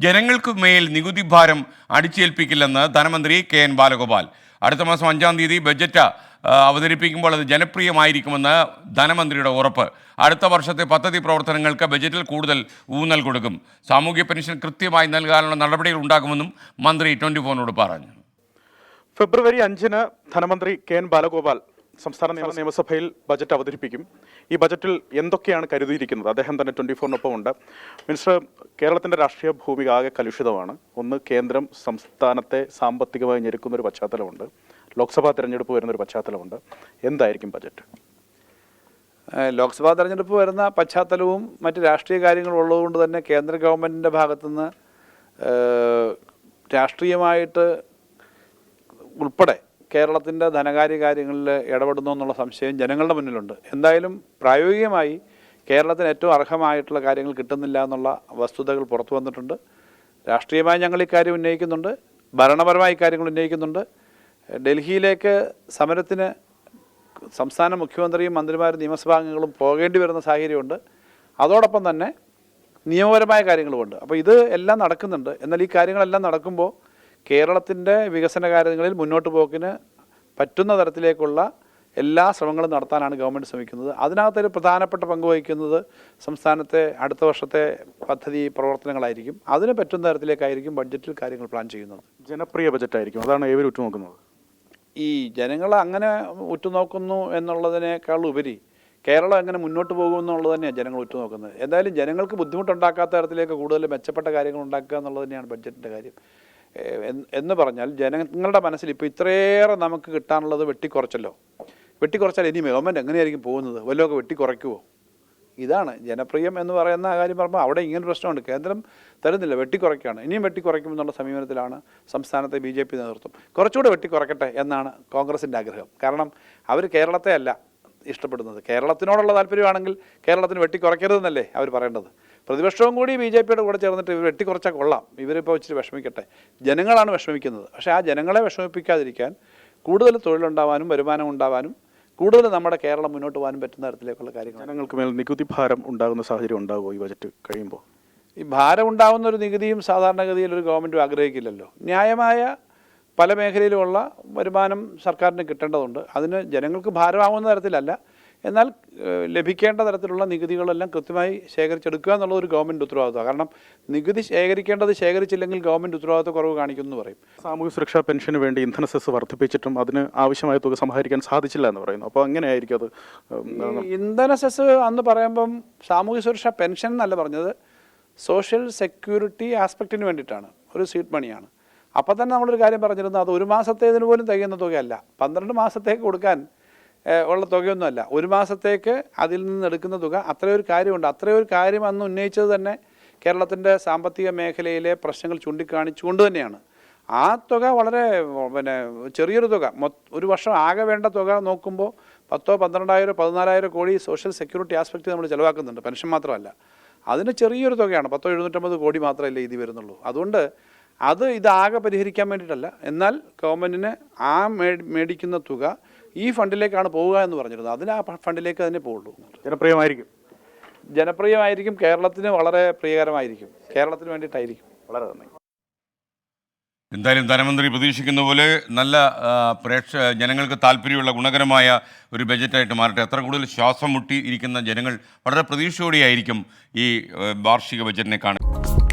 ജനങ്ങൾക്ക് മേൽ നികുതി ഭാരം അടിച്ചേൽപ്പിക്കില്ലെന്ന് ധനമന്ത്രി കെ.എൻ. ബാലഗോപാൽ. അടുത്ത മാസം 5-ാം തീയതി ബജറ്റ് അവതരിപ്പിക്കുമ്പോൾ അത് ജനപ്രിയമായിരിക്കുമെന്ന് ധനമന്ത്രിയുടെ ഉറപ്പ്. അടുത്ത വർഷത്തെ പദ്ധതി പ്രവർത്തനങ്ങൾക്ക് ബജറ്റിൽ കൂടുതൽ ഊന്നൽ കൊടുക്കും. സാമൂഹ്യ പെൻഷൻ കൃത്യമായി നൽകാനുള്ള നടപടികൾ ഉണ്ടാകുമെന്നും മന്ത്രി 24-നോട് പറഞ്ഞു. ഫെബ്രുവരി 5-ന് ധനമന്ത്രി കെ.എൻ. ബാലഗോപാൽ സംസ്ഥാന നിയമസഭയിൽ ബജറ്റ് അവതരിപ്പിക്കും. ഈ ബജറ്റിൽ എന്തൊക്കെയാണ് കരുതിയിരിക്കുന്നത് അദ്ദേഹം തന്നെ 24-നൊപ്പം ഉണ്ട്. മിനിസ്റ്റർ, കേരളത്തിൻ്റെ രാഷ്ട്രീയ ഭൂമിക ആകെ കലുഷിതമാണ്. ഒന്ന്, കേന്ദ്രം സംസ്ഥാനത്തെ സാമ്പത്തികമായി ഞെരുക്കുന്നൊരു പശ്ചാത്തലമുണ്ട്. ലോക്സഭാ തെരഞ്ഞെടുപ്പ് വരുന്നൊരു പശ്ചാത്തലമുണ്ട്. എന്തായിരിക്കും ബജറ്റ്? ലോക്സഭാ തെരഞ്ഞെടുപ്പ് വരുന്ന പശ്ചാത്തലവും മറ്റ് രാഷ്ട്രീയ കാര്യങ്ങളും ഉള്ളതുകൊണ്ട് തന്നെ കേന്ദ്ര ഗവൺമെൻറ്റിൻ്റെ ഭാഗത്തുനിന്ന് രാഷ്ട്രീയമായിട്ട് ഉൾപ്പെടെ കേരളത്തിൻ്റെ ധനകാര്യ കാര്യങ്ങളിൽ ഇടപെടുന്നു എന്നുള്ള സംശയം ജനങ്ങളുടെ മുന്നിലുണ്ട്. എന്തായാലും പ്രായോഗികമായി കേരളത്തിന് ഏറ്റവും അർഹമായിട്ടുള്ള കാര്യങ്ങൾ കിട്ടുന്നില്ല എന്നുള്ള വസ്തുതകൾ പുറത്തു വന്നിട്ടുണ്ട്. രാഷ്ട്രീയമായി ഞങ്ങൾ ഇക്കാര്യം ഉന്നയിക്കുന്നുണ്ട്, ഭരണപരമായ കാര്യങ്ങൾ ഉന്നയിക്കുന്നുണ്ട്. ഡൽഹിയിലേക്ക് സമരത്തിന് സംസ്ഥാന മുഖ്യമന്ത്രിയും മന്ത്രിമാരും നിയമസഭാംഗങ്ങളും പോകേണ്ടി വരുന്ന സാഹചര്യമുണ്ട്. അതോടൊപ്പം തന്നെ നിയമപരമായ കാര്യങ്ങളുമുണ്ട്. അപ്പോൾ ഇത് എല്ലാം നടക്കുന്നുണ്ട്. എന്നാൽ ഈ കാര്യങ്ങളെല്ലാം നടക്കുമ്പോൾ കേരളത്തിൻ്റെ വികസന കാര്യങ്ങളിൽ മുന്നോട്ട് പോക്കിന് പറ്റുന്ന തരത്തിലേക്കുള്ള എല്ലാ ശ്രമങ്ങളും നടത്താനാണ് ഗവൺമെൻറ് ശ്രമിക്കുന്നത്. അതിനകത്തൊരു പ്രധാനപ്പെട്ട പങ്ക് വഹിക്കുന്നത് സംസ്ഥാനത്തെ അടുത്ത വർഷത്തെ പദ്ധതി പ്രവർത്തനങ്ങളായിരിക്കും. അതിന് പറ്റുന്ന തരത്തിലേക്കായിരിക്കും ബഡ്ജറ്റിൽ കാര്യങ്ങൾ പ്ലാൻ ചെയ്യുന്നത്. ജനപ്രിയ ബജറ്റായിരിക്കും, അതാണ് ഏവരും ഉറ്റുനോക്കുന്നത്. ഈ ജനങ്ങൾ അങ്ങനെ ഉറ്റുനോക്കുന്നു എന്നുള്ളതിനേക്കാൾ ഉപരി കേരളം എങ്ങനെ മുന്നോട്ട് പോകുമെന്നുള്ളത് തന്നെയാണ് ജനങ്ങൾ ഉറ്റുനോക്കുന്നത്. എന്തായാലും ജനങ്ങൾക്ക് ബുദ്ധിമുട്ടുണ്ടാക്കാത്ത തരത്തിലേക്ക് കൂടുതൽ മെച്ചപ്പെട്ട കാര്യങ്ങൾ ഉണ്ടാക്കുക എന്നുള്ളത് തന്നെയാണ് ബഡ്ജറ്റിൻ്റെ കാര്യം. എന്ന് പറഞ്ഞാൽ ജനങ്ങളുടെ മനസ്സിൽ ഇപ്പോൾ ഇത്രയേറെ നമുക്ക് കിട്ടാനുള്ളത് വെട്ടിക്കുറച്ചാൽ ഇനി ഗവൺമെൻറ് എങ്ങനെയായിരിക്കും പോകുന്നത്, വല്ലതൊക്കെ വെട്ടിക്കുറയ്ക്കുമോ? ഇതാണ് ജനപ്രിയം എന്ന് പറയുന്ന കാര്യം പറയുമ്പോൾ അവിടെ ഇങ്ങനൊരു പ്രശ്നമുണ്ട്. കേന്ദ്രം തരുന്നില്ല, വെട്ടിക്കുറയ്ക്കുകയാണ്. ഇനിയും വെട്ടിക്കുറയ്ക്കുമെന്നുള്ള സമീപനത്തിലാണ് സംസ്ഥാനത്തെ BJP നേതൃത്വം. കുറച്ചുകൂടെ വെട്ടിക്കുറയ്ക്കട്ടെ എന്നാണ് കോൺഗ്രസിൻ്റെ ആഗ്രഹം. കാരണം അവർ കേരളത്തെ അല്ല ഇഷ്ടപ്പെടുന്നത്. കേരളത്തിനോടുള്ള താല്പര്യമാണെങ്കിൽ കേരളത്തിന് വെട്ടിക്കുറയ്ക്കരുതെന്നല്ലേ അവർ പറയേണ്ടത്. പ്രതിപക്ഷവും കൂടി BJPയുടെ കൂടെ ചേർന്നിട്ട് ഇവർ വെട്ടിക്കുറച്ചാൽ കൊള്ളാം, ഇവരിപ്പോൾ ഇച്ചിരി വിഷമിക്കട്ടെ. ജനങ്ങളാണ് വിഷമിക്കുന്നത്. പക്ഷേ ആ ജനങ്ങളെ വിഷമിപ്പിക്കാതിരിക്കാൻ കൂടുതൽ തൊഴിലുണ്ടാവാനും വരുമാനം ഉണ്ടാവാനും കൂടുതൽ നമ്മുടെ കേരളം മുന്നോട്ട് പോകാനും പറ്റുന്ന തരത്തിലേക്കുള്ള കാര്യങ്ങൾ. ജനങ്ങൾക്ക് മേൽ നികുതി ഭാരം ഉണ്ടാകുന്ന സാഹചര്യം ഉണ്ടാകുമോ ഈ ബജറ്റ് കഴിയുമ്പോൾ? ഈ ഭാരം ഉണ്ടാകുന്ന ഒരു നികുതിയും സാധാരണഗതിയിൽ ഒരു ഗവൺമെൻറ്റും ആഗ്രഹിക്കില്ലല്ലോ. ന്യായമായ പല മേഖലയിലുമുള്ള വരുമാനം സർക്കാരിന് കിട്ടേണ്ടതുണ്ട്. അതിന് ജനങ്ങൾക്ക് ഭാരമാകുന്ന തരത്തിലല്ല, എന്നാൽ ലഭിക്കേണ്ട തരത്തിലുള്ള നികുതികളെല്ലാം കൃത്യമായി ശേഖരിച്ചെടുക്കുക എന്നുള്ളത് ഒരു ഗവൺമെൻറ് ഉത്തരവാദിത്വമാണ്. കാരണം നികുതി ശേഖരിച്ചില്ലെങ്കിൽ ഗവൺമെൻറ് ഉത്തരവാദിത്വ കുറവ് കാണിക്കുമെന്ന് പറയും. സാമൂഹ്യ സുരക്ഷാ പെൻഷന് വേണ്ടി ഇന്ധന സെസ് വർദ്ധിപ്പിച്ചിട്ടും അതിന് ആവശ്യമായ തുക സമാഹരിക്കാൻ സാധിച്ചില്ല എന്ന് പറയുന്നു. അപ്പോൾ എങ്ങനെയായിരിക്കും അത്? ഇന്ധന സെസ് അന്ന് പറയുമ്പം സാമൂഹ്യ സുരക്ഷാ പെൻഷൻ എന്നല്ല പറഞ്ഞത്, സോഷ്യൽ സെക്യൂരിറ്റി ആസ്പെക്റ്റിന് വേണ്ടിയിട്ടാണ്, ഒരു സീഡ് മണിയാണ്. അപ്പോൾ തന്നെ നമ്മളൊരു കാര്യം പറഞ്ഞിരുന്നു, അത് ഒരു മാസത്തേതിന് പോലും തികയുന്ന തുകയല്ല. 12 മാസത്തേക്ക് കൊടുക്കാൻ ഉള്ള തുകയൊന്നുമല്ല. ഒരു മാസത്തേക്ക് അതിൽ നിന്ന് എടുക്കുന്ന തുക. അത്രയൊരു കാര്യമുണ്ട്. അത്രയൊരു കാര്യം അന്ന് ഉന്നയിച്ചത് തന്നെ കേരളത്തിൻ്റെ സാമ്പത്തിക മേഖലയിലെ പ്രശ്നങ്ങൾ ചൂണ്ടിക്കാണിച്ചുകൊണ്ട് തന്നെയാണ്. ആ തുക വളരെ ചെറിയൊരു തുക. ഒരു വർഷം ആകെ വേണ്ട തുക നോക്കുമ്പോൾ 10,000, 12,000, 14,000 കോടി സോഷ്യൽ സെക്യൂരിറ്റി ആസ്പെക്റ്റ് നമ്മൾ ചിലവാക്കുന്നുണ്ട്. പെൻഷൻ മാത്രമല്ല, അതിന് ചെറിയൊരു തുകയാണ്. 10,750 കോടി മാത്രമല്ലേ ഇത് വരുന്നുള്ളൂ. അതുകൊണ്ട് ഇതാകെ പരിഹരിക്കാൻ വേണ്ടിയിട്ടല്ല. എന്നാൽ ഗവൺമെൻറ്റിന് ആ മേടിക്കുന്ന തുക ഈ ഫണ്ടിലേക്കാണ് പോവുക എന്ന് പറഞ്ഞിരുന്നത്. അതിന് ആ ഫണ്ടിലേക്ക് തന്നെ പോവുള്ളൂ. ജനപ്രിയമായിരിക്കും. കേരളത്തിന് വളരെ പ്രിയകരമായിരിക്കും. കേരളത്തിന് വേണ്ടിയിട്ടായിരിക്കും. വളരെ നന്ദി. എന്തായാലും ധനമന്ത്രി പ്രതീക്ഷിക്കുന്ന പോലെ നല്ല ജനങ്ങൾക്ക് താല്പര്യമുള്ള ഗുണകരമായ ഒരു ബജറ്റായിട്ട് മാറട്ടെ. എത്ര കൂടുതൽ ശ്വാസം മുട്ടി ഇരിക്കുന്ന ജനങ്ങൾ വളരെ പ്രതീക്ഷയോടെയായിരിക്കും ഈ വാർഷിക ബജറ്റിനെ കാണുന്നത്.